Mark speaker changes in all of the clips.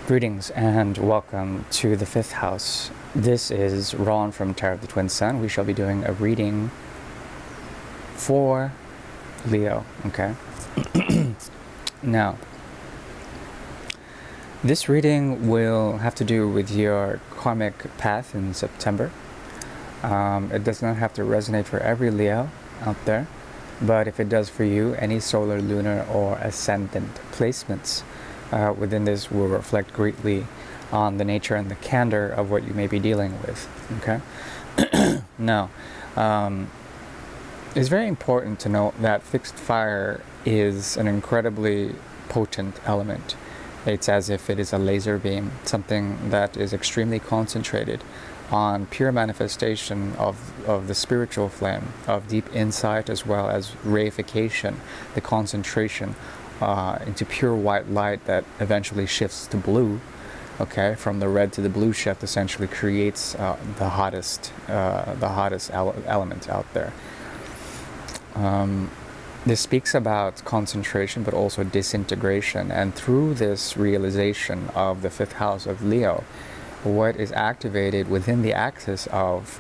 Speaker 1: Greetings and welcome to the fifth house. This is Ron from Tarot of the Twin Sun. We shall be doing a reading for Leo, okay? Now, this reading will have to do with your karmic path in September. It does not have to resonate for every Leo out there, but if it does for you, any solar, lunar, or ascendant placements within this will reflect greatly on the nature and the candor of what you may be dealing with, okay? Now, it's very important to note that fixed fire is an incredibly potent element. It's as if it is a laser beam, something that is extremely concentrated on pure manifestation of the spiritual flame, of deep insight, as well as reification, the concentration into pure white light that eventually shifts to blue, okay, from the red to the blue shift, essentially creates the hottest element out there. This speaks about concentration, but also disintegration, and through this realization of the fifth house of Leo, what is activated within the axis of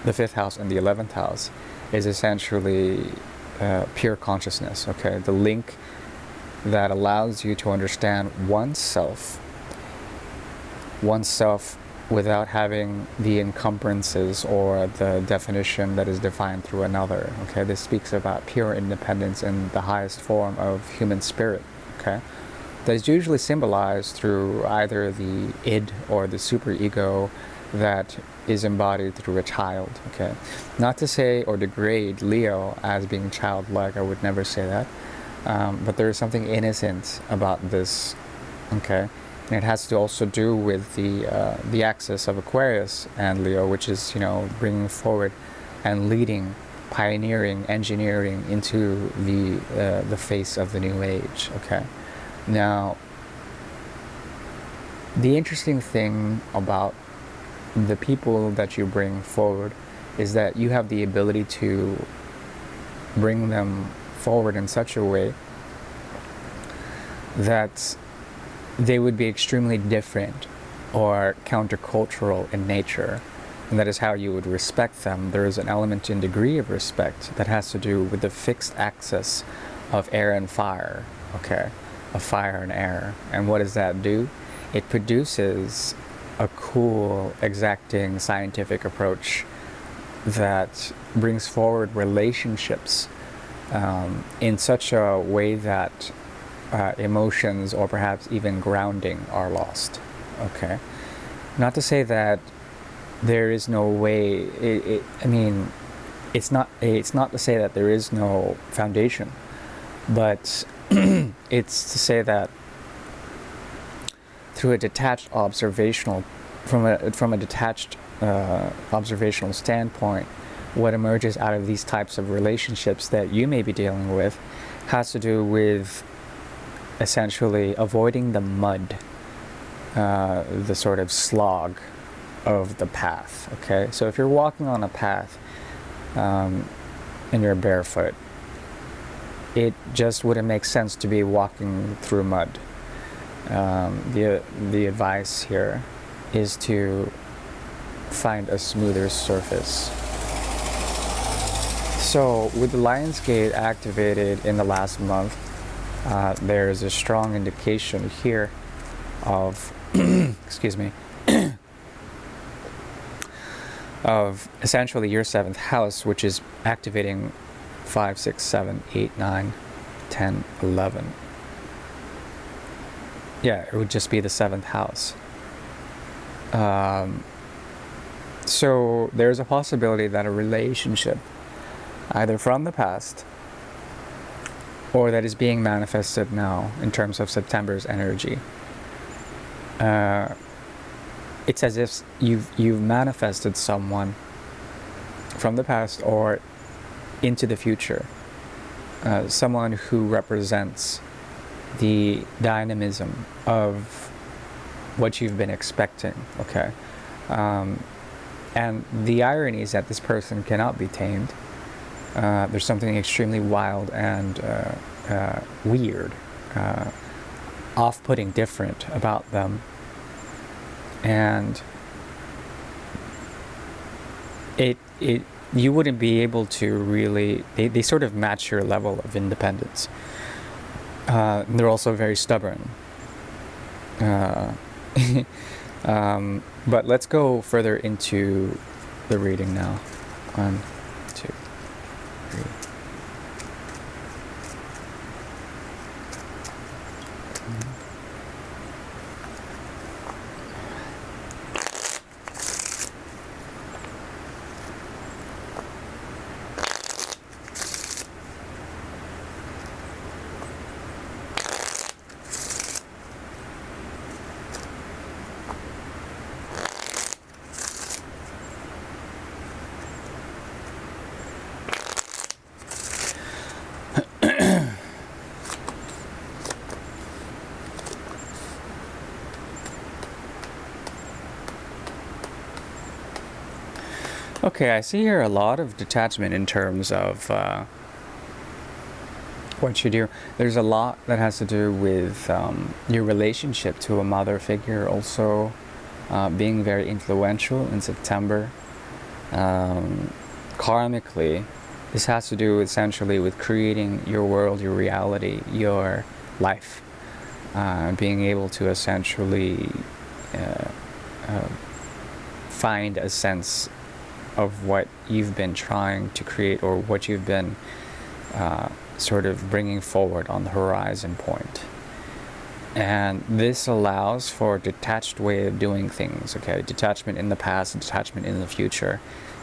Speaker 1: the fifth house and the 11th house is essentially pure consciousness, okay, the link that allows you to understand oneself without having the encumbrances or the definition that is defined through another, okay? This speaks about pure independence in the highest form of human spirit, okay? That is usually symbolized through either the id or the superego that is embodied through a child, okay? Not to say or degrade Leo as being childlike, I would never say that. But there is something innocent about this, okay? And it has to also do with the axis of Aquarius and Leo, which is, bringing forward and leading, pioneering, engineering into the face of the new age, okay? Now, the interesting thing about the people that you bring forward is that you have the ability to bring them forward in such a way that they would be extremely different or countercultural in nature, and that is how you would respect them. There is an element and degree of respect that has to do with the fixed axis of air and fire, okay, of fire and air. And what does that do? It produces a cool, exacting scientific approach that brings forward relationships in such a way that emotions or perhaps even grounding are lost, okay? Not to say that there is no way, it's not to say that there is no foundation, but it's to say that through a detached observational, from a detached observational standpoint, what emerges out of these types of relationships that you may be dealing with has to do with essentially avoiding the mud, the sort of slog of the path, okay? So if you're walking on a path and you're barefoot, it just wouldn't make sense to be walking through mud. The advice here is to find a smoother surface. So with the Lion's Gate activated in the last month, there is a strong indication here of, excuse me, of essentially your 7th house, which is activating 5, 6, 7, 8, 9, 10, 11. Yeah, it would just be the 7th house. So there's a possibility that a relationship, either from the past or that is being manifested now in terms of September's energy, it's as if you've manifested someone from the past or into the future, someone who represents the dynamism of what you've been expecting, okay? And the irony is that this person cannot be tamed. There's something extremely wild and weird off-putting different about them, and it you wouldn't be able to really, they sort of match your level of independence. They're also very stubborn. But let's go further into the reading now. 1, 2, 3. Okay, I see here a lot of detachment in terms of what you do. There's a lot that has to do with your relationship to a mother figure, also being very influential in September. Karmically, this has to do essentially with creating your world, your reality, your life. Being able to essentially find a sense of what you've been trying to create, or what you've been sort of bringing forward on the horizon point. And this allows for a detached way of doing things, okay? Detachment in the past, detachment in the future.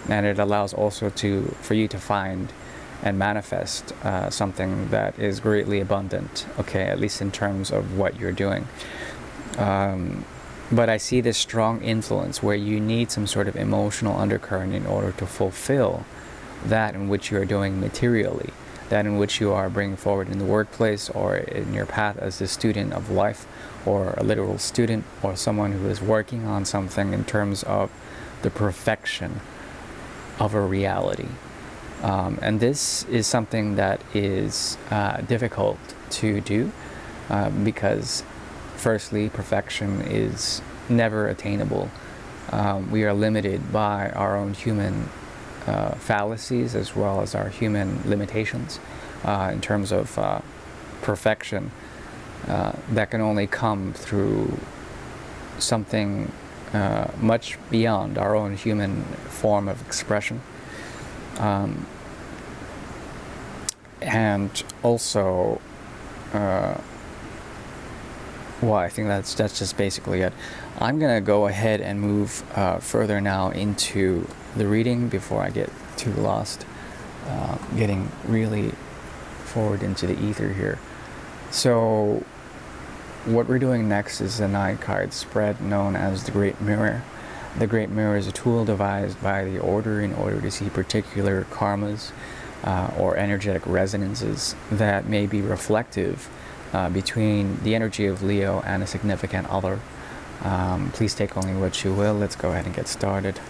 Speaker 1: And it allows also for you to find and manifest something that is greatly abundant, okay? At least in terms of what you're doing. But I see this strong influence where you need some sort of emotional undercurrent in order to fulfill that in which you are doing materially, that in which you are bringing forward in the workplace, or in your path as a student of life, or a literal student, or someone who is working on something in terms of the perfection of a reality. And this is something that is difficult to do because firstly, perfection is never attainable. We are limited by our own human fallacies, as well as our human limitations in terms of perfection that can only come through something much beyond our own human form of expression. And also, well, I think that's just basically it. I'm going to go ahead and move further now into the reading before I get too lost, getting really forward into the ether here. So what we're doing next is a 9-card spread known as the Great Mirror. The Great Mirror is a tool devised by the Order in order to see particular karmas or energetic resonances that may be reflective between the energy of Leo and a significant other. Please take only what you will. Let's go ahead and get started.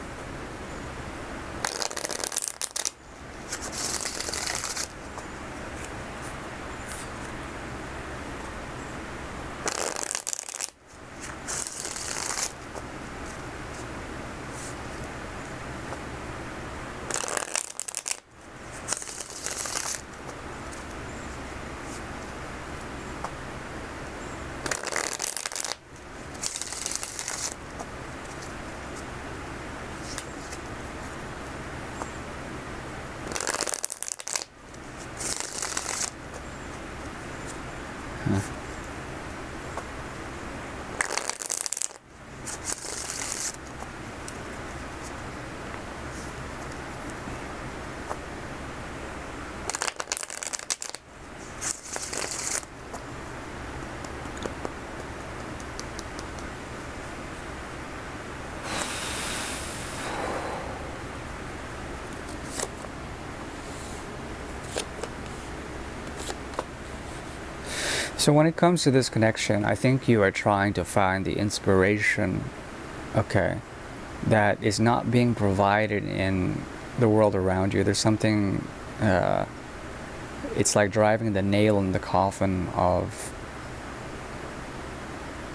Speaker 1: So when it comes to this connection, I think you are trying to find the inspiration, okay, that is not being provided in the world around you. There's something, it's like driving the nail in the coffin of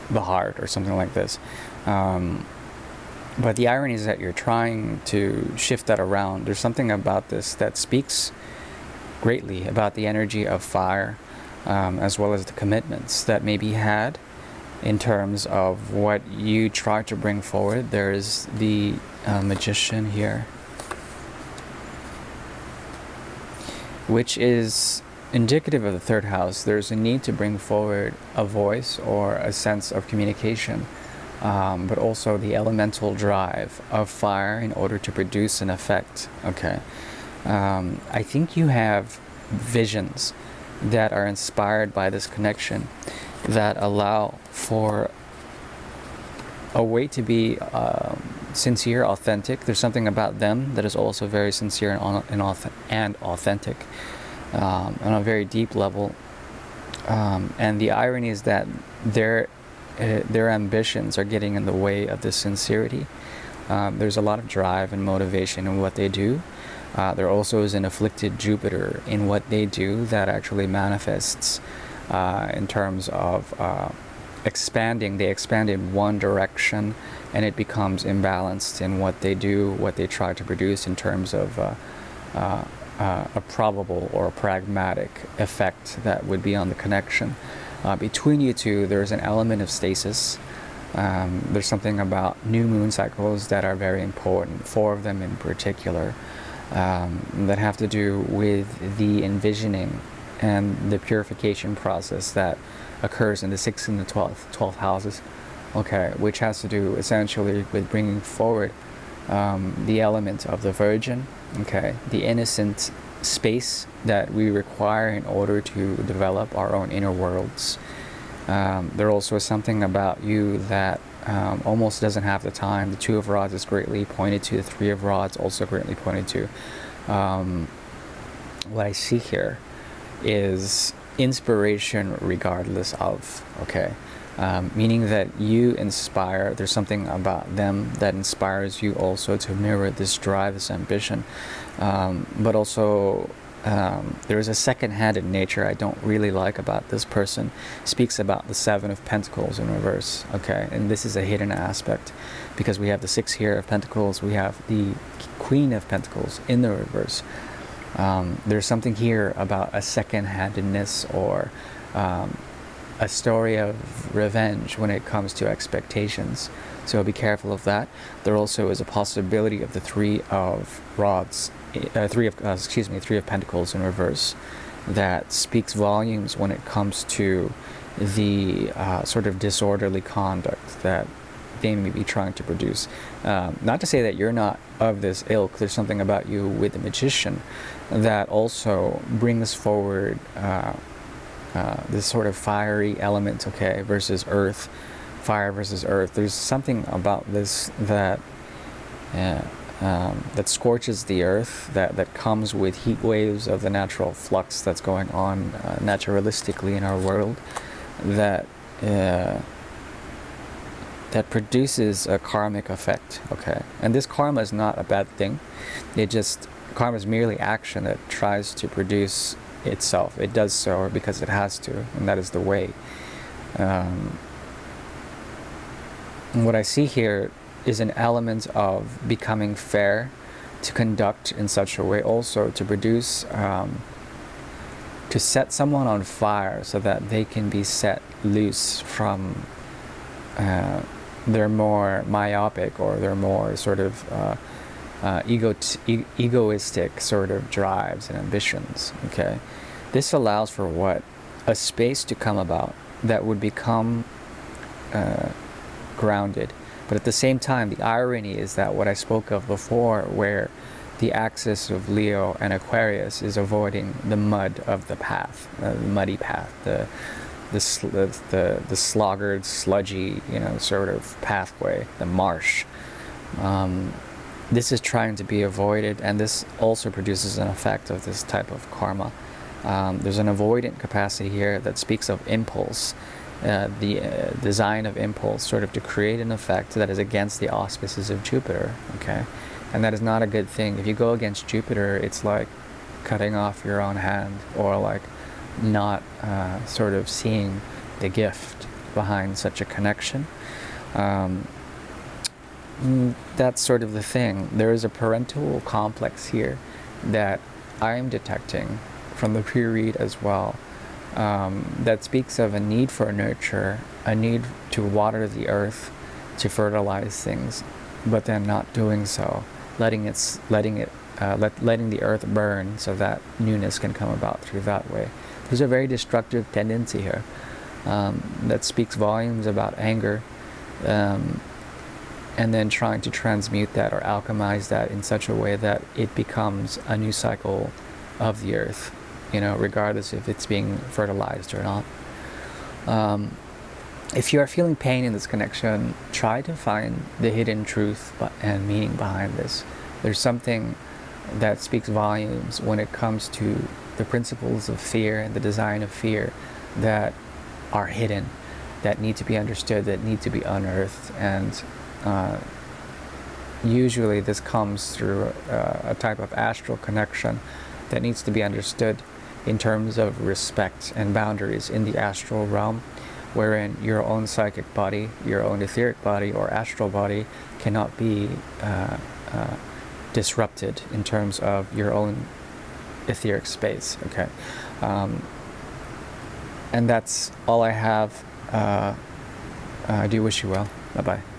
Speaker 1: the heart or something like this. But the irony is that you're trying to shift that around. There's something about this that speaks greatly about the energy of fire, as well as the commitments that may be had in terms of what you try to bring forward. There's the magician here, which is indicative of the third house. There's a need to bring forward a voice or a sense of communication, but also the elemental drive of fire in order to produce an effect. Okay, I think you have visions that are inspired by this connection that allow for a way to be sincere, authentic. There's something about them that is also very sincere and authentic on a very deep level. And the irony is that their ambitions are getting in the way of this sincerity. There's a lot of drive and motivation in what they do. There also is an afflicted Jupiter in what they do that actually manifests in terms of expanding. They expand in one direction and it becomes imbalanced in what they do, what they try to produce in terms of a probable or a pragmatic effect that would be on the connection. Between you two, there's an element of stasis. There's something about new moon cycles that are very important, 4 of them in particular, that have to do with the envisioning and the purification process that occurs in the 6th and the 12th houses, okay, which has to do essentially with bringing forward the element of the virgin, okay, the innocent space that we require in order to develop our own inner worlds. There also is something about you that almost doesn't have the time. The 2 of Rods is greatly pointed to. The 3 of Rods also greatly pointed to. What I see here is inspiration regardless of, okay? Meaning that you inspire, there's something about them that inspires you also to mirror this drive, this ambition. But also there is a second-handed nature I don't really like about this person. Speaks about the 7 of Pentacles in reverse, okay? And this is a hidden aspect because we have the 6 here of Pentacles, we have the Queen of Pentacles in the reverse. There's something here about a second-handedness or a story of revenge when it comes to expectations. So be careful of that. There also is a possibility of the 3 of Rods, 3 of Pentacles in reverse, that speaks volumes when it comes to the sort of disorderly conduct that they may be trying to produce. Not to say that you're not of this ilk. There's something about you with the Magician that also brings forward this sort of fiery element, okay, versus earth, fire versus earth. There's something about this that that scorches the earth, that comes with heat waves of the natural flux that's going on naturalistically in our world, that that produces a karmic effect, okay? And this karma is not a bad thing. Karma is merely action that tries to produce itself. It does so because it has to, and that is the way. And what I see here is an element of becoming fair, to conduct in such a way also to produce, to set someone on fire so that they can be set loose from their more myopic or their more sort of egoistic sort of drives and ambitions, okay? This allows for what? A space to come about that would become grounded. But at the same time, the irony is that what I spoke of before, where the axis of Leo and Aquarius is avoiding the mud of the path, the muddy path, the sluggard, sludgy, sort of pathway, the marsh. This is trying to be avoided, and this also produces an effect of this type of karma. There's an avoidant capacity here that speaks of impulse, the design of impulse, sort of to create an effect that is against the auspices of Jupiter, okay? And that is not a good thing. If you go against Jupiter, it's like cutting off your own hand, or like not sort of seeing the gift behind such a connection. That's sort of the thing. There is a parental complex here that I am detecting from the pre-read as well, that speaks of a need for nurture, a need to water the earth, to fertilize things, but then not doing so, letting the earth burn so that newness can come about through that way. There's a very destructive tendency here that speaks volumes about anger, and then trying to transmute that or alchemize that in such a way that it becomes a new cycle of the earth, regardless if it's being fertilized or not. If you are feeling pain in this connection, try to find the hidden truth and meaning behind this. There's something that speaks volumes when it comes to the principles of fear and the design of fear that are hidden, that need to be understood, that need to be unearthed. And usually this comes through a type of astral connection that needs to be understood in terms of respect and boundaries in the astral realm, wherein your own psychic body, your own etheric body or astral body cannot be disrupted in terms of your own etheric space. Okay, and that's all I have. I do wish you well. Bye-bye.